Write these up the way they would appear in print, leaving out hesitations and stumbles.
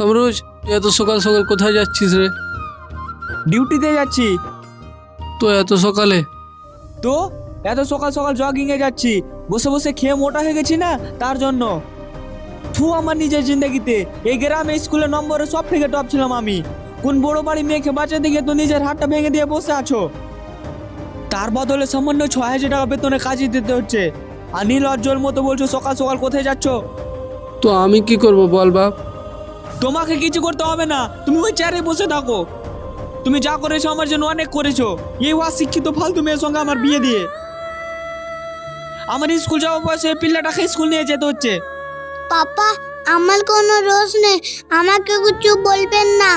কামরুজ, তুই এত সকাল সকাল কোথায় যাচ্ছিস রে? ডিউটিতে যাচ্ছি। তো এত সকালে? তো এত সকাল সকাল জগিংয়ে যাচ্ছি, বসে বসে খেয়ে মোটা হয়ে গেছি না, তার জন্য। আমার নিজের জিন্দগিতে এই গ্রামে স্কুলে নম্বরে সব থেকে টপ ছিলাম আমি। কোন বড় বাড়ি মেয়েকে বাঁচাতে গিয়ে তো নিজের হাতটা ভেঙে দিয়ে বসে আছো। তার বদলে সামান্য 6,000 টাকা বেতনে কাজে দিতে হচ্ছে, আর নীলজ্জল মতো বলছো সকাল সকাল কোথায় যাচ্ছ। তো আমি কি করব বল বাপ? তোমাকে কিছু করতে হবে না, তুমি ওই চেয়ারে বসে থাকো। তুমি যা করেছো আমার জন্য অনেক করেছো, এই অশিক্ষিত ফালতু মেয়ের সঙ্গে আমার বিয়ে দিয়ে আমার স্কুল যাওয়ার বয়সে পিল্লাটাকে স্কুল নিয়ে যেতে হচ্ছে। পাপা, আমার কোনো দোষ নেই, আমাকে কিছু বলবেন না।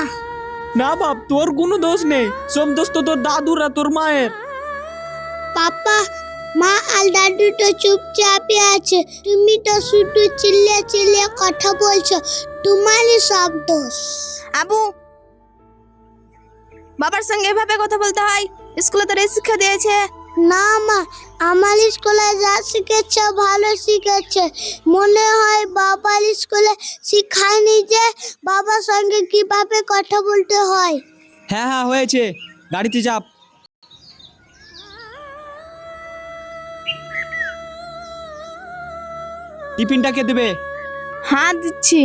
না বাপ, তোর কোনো দোষ নেই, সব দোষ তো তোর দাদুর আর তোর মায়ের। পাপা, মা আর দাদু তো চুপচাপই আছে, তুমি তো শুধু চিল্লিয়ে চিল্লিয়ে কথা বলছো, তোমারই সব দোষ। আবু, বাবার সঙ্গে এভাবে কথা বলতে হয়? স্কুলে তোর এই শিক্ষা দিয়েছে? না মা, আমার স্কুলে যা শিখেছে ভালো শিখেছে। মনে হয় বাবার স্কুলে শিখায়নি যে বাবার সঙ্গে কিভাবে কথা বলতে হয়। হ্যাঁ হ্যাঁ হয়েছে, গাড়িতে চাপ। টিফিনটা কে দেবে? হ্যাঁ, দিচ্ছি।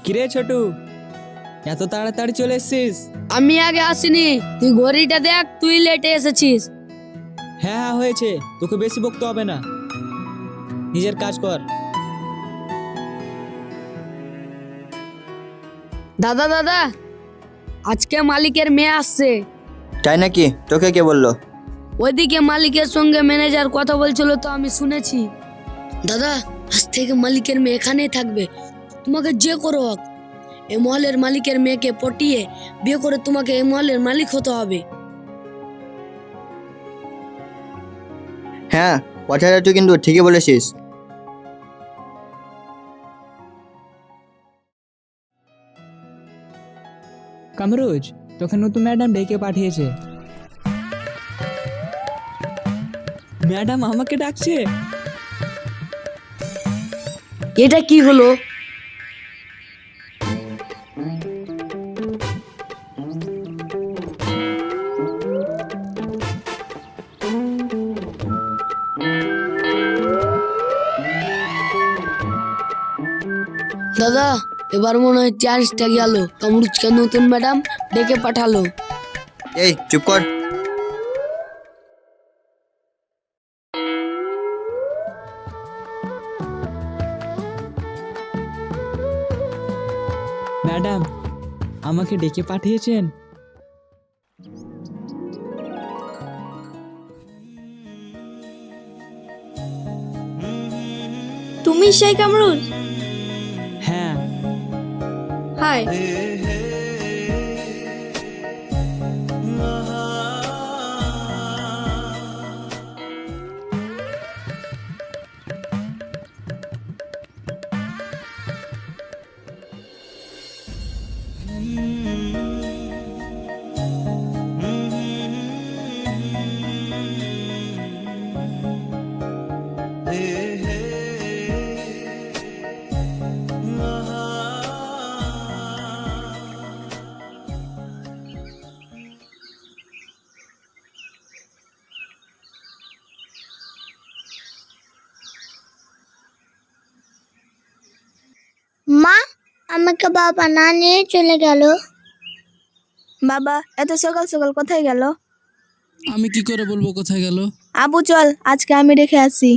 কিরে ছোটু, এত তাড়াতাড়ি চলে এসেছিস? আমি আগে আসিনি, তুই ঘড়িটা দেখ, তুই লেটে এসেছিস। হ্যাঁ হ্যাঁ হয়েছে, তোকে বেশি বকতে হবে না, নিজের কাজ কর। দাদা দাদা, আজকে মালিকের মেয়ে আসছে। তাই নাকি? তোকে কে বললো? ওইদিকে মালিকের সঙ্গে ম্যানেজার কথা বলছিল তো আমি শুনেছি। দাদা, আজ থেকে মালিকের মেয়ে এখানেই থাকবে, তোমাকে যে করো হোক এই মহলের মালিকের মেয়েকে পটিয়ে বিয়ে করে তোমাকে এই মহলের মালিক হতে হবে। হ্যাঁ, কথাটা তুই কিন্তু ঠিকই বলেছিস। কামরুজ, তোকে নতুন ম্যাডাম ডেকে পাঠিয়েছে। ম্যাডাম আমাকে ডাকছে। এটা কি হলো? দাদা, এবার মনে হয় চার্জটা গেল। কামরুজকে নতুন ম্যাডাম ডেকে পাঠালো। এই চুপ কর। ম্যাডাম আমাকে ডেকে পাঠিয়েছেন। তুমি সেই কামরুল? হ্যাঁ। হাই। মা, আমাকে বাবা না নিয়ে চলে গেল। বাবা এত সকাল সকাল কোথায় গেল? আমি কি করে বলবো কোথায় গেল? আবু চল, আজকে আমি রেখে আসি।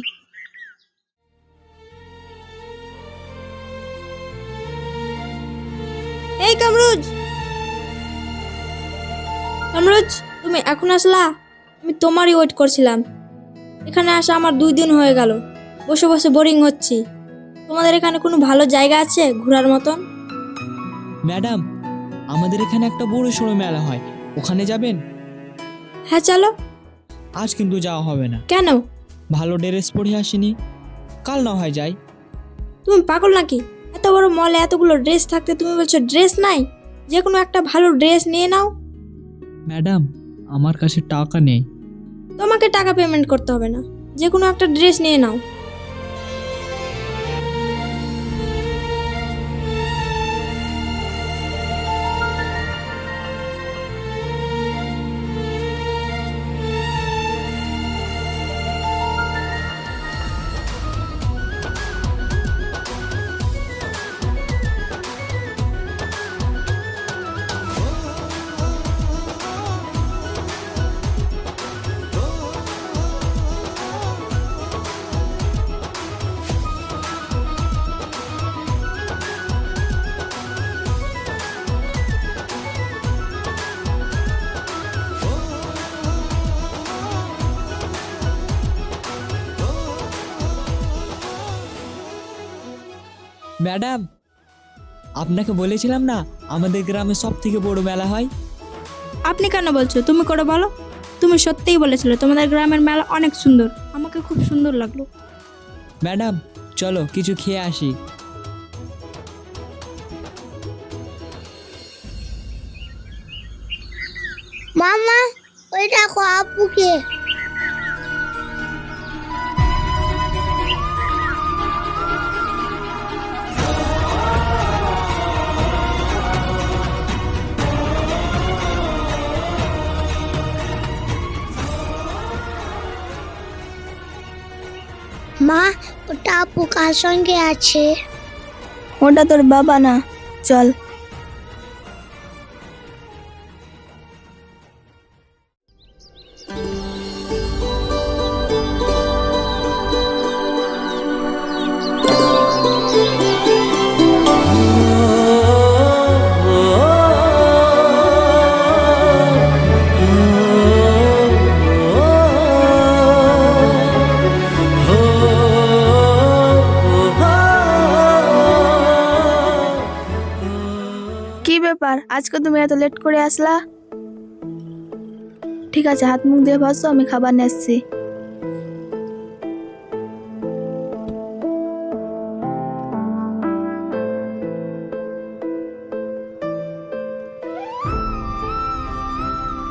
এই কামরুজ, কামরুজ তুমি এখন আসলা? আমি তোমারই ওয়েট করছিলাম। এখানে আসা আমার 2 দিন হয়ে গেল, বসে বসে বোরিং হচ্ছি। তোমাদের এখানে কোনো ভালো জায়গা আছে ঘোরার মতন? ম্যাডাম, আমাদের এখানে একটা বড় সড়ো মেলা হয়, ওখানে যাবেন? হ্যাঁ চলো। আজ কিন্তু যাওয়া হবে না। কেন? ভালো ড্রেস পরে আসিনি, কাল না হয় যাই। তুমি পাগল নাকি? এত বড় মলে এতগুলো ড্রেস থাকতে তুমি বলছো ড্রেস নাই? যে কোনো একটা ভালো ড্রেস নিয়ে নাও। ম্যাডাম, আমার কাছে টাকা নেই। তোমাকে টাকা পেমেন্ট করতে হবে না, যে কোনো একটা ড্রেস নিয়ে নাও। ম্যাডাম, আপনাকে বলেছিলাম না আমাদের গ্রামে সব থেকে বড় মেলা হয়। আপনি কেন বলছো? তুমি করে বলো। তুমি সত্যিই বলেছিলে তোমাদের গ্রামের মেলা অনেক সুন্দর, আমাকে খুব সুন্দর লাগলো। ম্যাডাম, চলো কিছু খেয়ে আসি। মামা, ওই দেখো আপুকে। মা, ওটা আপু কার সঙ্গে আছে? ওটা তোর বাবা না, চল। কি ব্যাপার, আজকে তুমি এত লেট করে আসলা? ঠিক আছে, হাত মুখ দিয়ে বসো, আমি খাবার নিয়ে এসছি।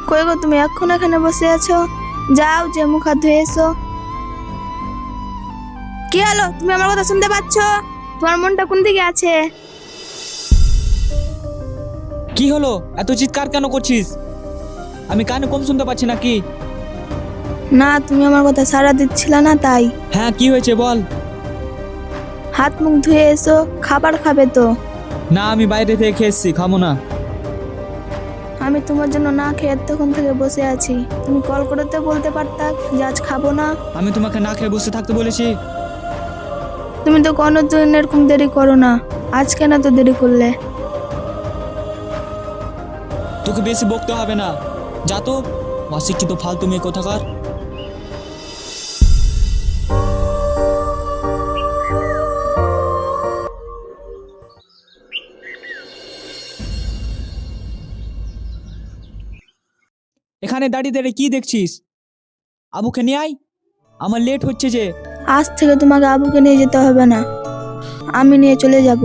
কই গো, তুমি এখন এখানে বসে আছো? যাও, যে মুখ হাত ধুয়ে এসো। কি হলো, তুমি আমার কথা শুনতে পাচ্ছ? তোমার মনটা কোন দিকে আছে? কি হলো, এত চিৎকার কেন করছিস? আমি কানে কম শুনতে পাচ্ছি নাকি? না, তুমি আমার কথা সাড়া দিচ্ছিলে না, তাই। হ্যাঁ, কি হয়েছে বল। হাত মুখ ধুয়ে এসো, খাবার খাবে তো? না, আমি বাইরে থেকে খেয়ে এসছি, খাবো না। আমি তোমার জন্য না খেয়ে তখন থেকে বসে আছি। তুমি কল করে তো বলতে পারতা যে আজ খাবো না। আমি তোমাকে না খেয়ে বসে থাকতে বলেছি? তুমি তো কোনোদিন এরকম দেরি করো না, আজ কেন তো দেরি করলে? তোকে বেশি বকতে হবে না, যা তো। অশিক্ষিত ফালতু মেয়ে কোথাকার। এখানে দাঁড়িয়ে দাঁড়িয়ে কি দেখছিস? আবুকে নিয়ে আয়, আমার লেট হচ্ছে যে। আজ থেকে তোমাকে আবুকে নিয়ে যেতে হবে না, আমি নিয়ে চলে যাব।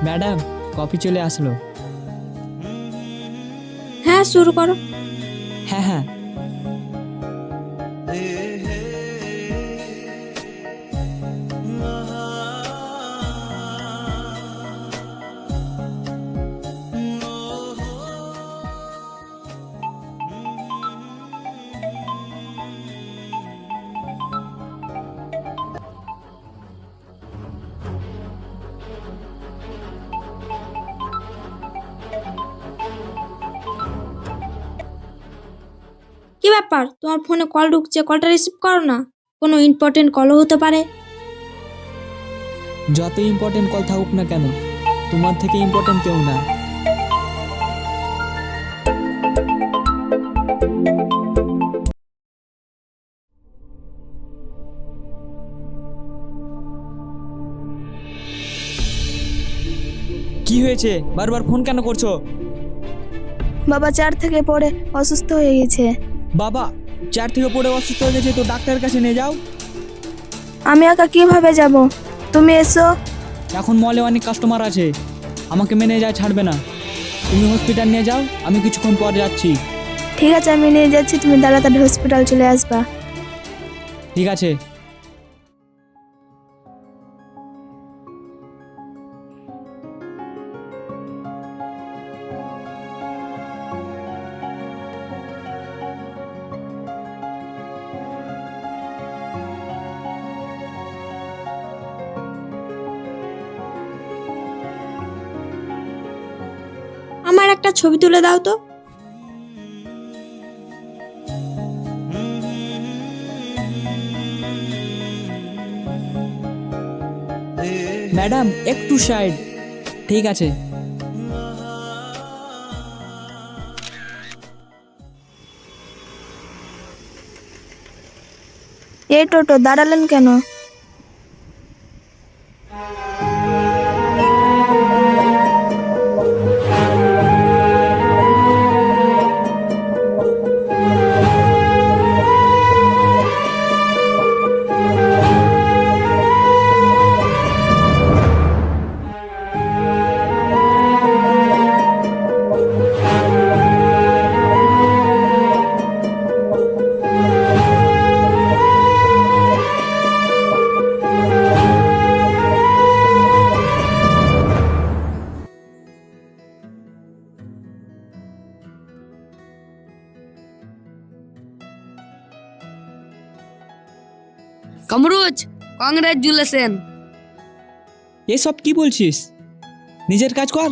ম্যাডাম, কফি চলে আসলো। হ্যাঁ, শুরু করো। হ্যাঁ হ্যাঁ। কি ব্যাপার, তোমার ফোনে কল ঢুকছে, কলটা রিসিভ করো না। কোনো ইম্পর্টেন্ট কলও হতে পারে। যত ইম্পর্টেন্ট কল থাকুক না কেন, তোমার থেকে ইম্পর্টেন্ট কেউ না। হয়েছে বারবার ফোন কেন করছো? বাবা 4 থেকে পড়ে অসুস্থ হয়ে গেছে। বাবা 4 থেকে পড়ে অসুস্থ হয়ে গেছে, তো ডাক্তারের কাছে নিয়ে যাও। আমি একা কিভাবে যাব? তুমি এসো। এখন মলে অনেক কাস্টমার আছে, আমাকে ম্যানেজার ছাড়বে না। তুমি হসপিটাল নিয়ে যাও, আমি কিছুক্ষণ পর যাচ্ছি। ঠিক আছে, আমি নিয়ে যাচ্ছি, তুমি তাড়াতাড়ি হসপিটাল চলে আসবা। ঠিক আছে। আমার একটা ছবি তুলে দাও তো। ম্যাডাম একটু সাইড। ঠিক আছে। এই টোটো দাঁড়ালেন কেন? কামরুজ, কংগ্রেচুলেশন। এসব কি বলছিস? নিজের কাজ কর।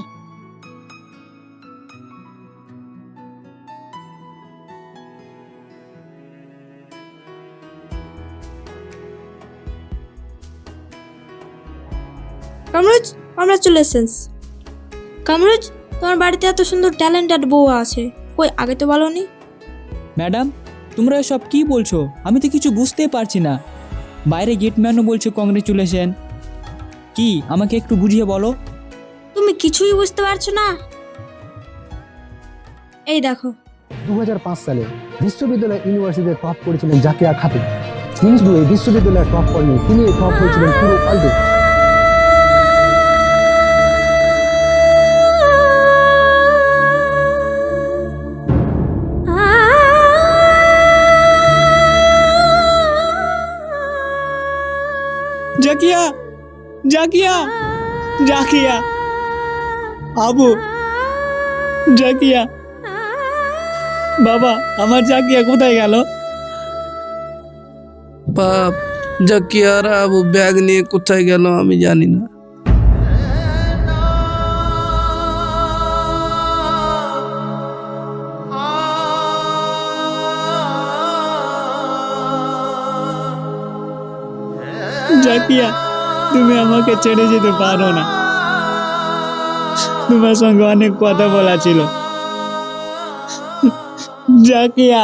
কামরুজ, কংগ্রাচুলেশনস। কামরুজ, তোমার বাড়িতে এত সুন্দর ট্যালেন্টেড বউ আছে, কই আগে তো বলোনি? ম্যাডাম তোমরা এসব কি বলছো? আমি তো কিছু বুঝতেই পারছি না। বাইরে গেটম্যানও বলছে কংগ্রেচুলেশন। কি আমাকে একটু বুঝিয়ে বলো। তুমি কিছুই বুঝতে পারছো না? এই দেখো। 2005 সালে বিশ্ববিদ্যালয় ইউনিভার্সিটিতে টপ করেছিলেন জাকিয়া খাতুন। তিনি শুধু এই বিশ্ববিদ্যালয়ে টপ করেনি, তিনি টপ হয়েছিলেন পুরো ওয়ার্ল্ডে। জাকিয়া, জাকিয়া, জাকিয়া, আবু, জাকিয়া। বাবা আমার জাকিয়া কোথায় গেল? বাপ, জাকিয়া আর আবু ব্যাগ নিয়ে কোথায় গেল আমি জানি না। জাকিয়া তুমি আমাকে ছেড়ে যেতে পারো না, তোমার সঙ্গে অনেক কথা বলা ছিল। জাকিয়া।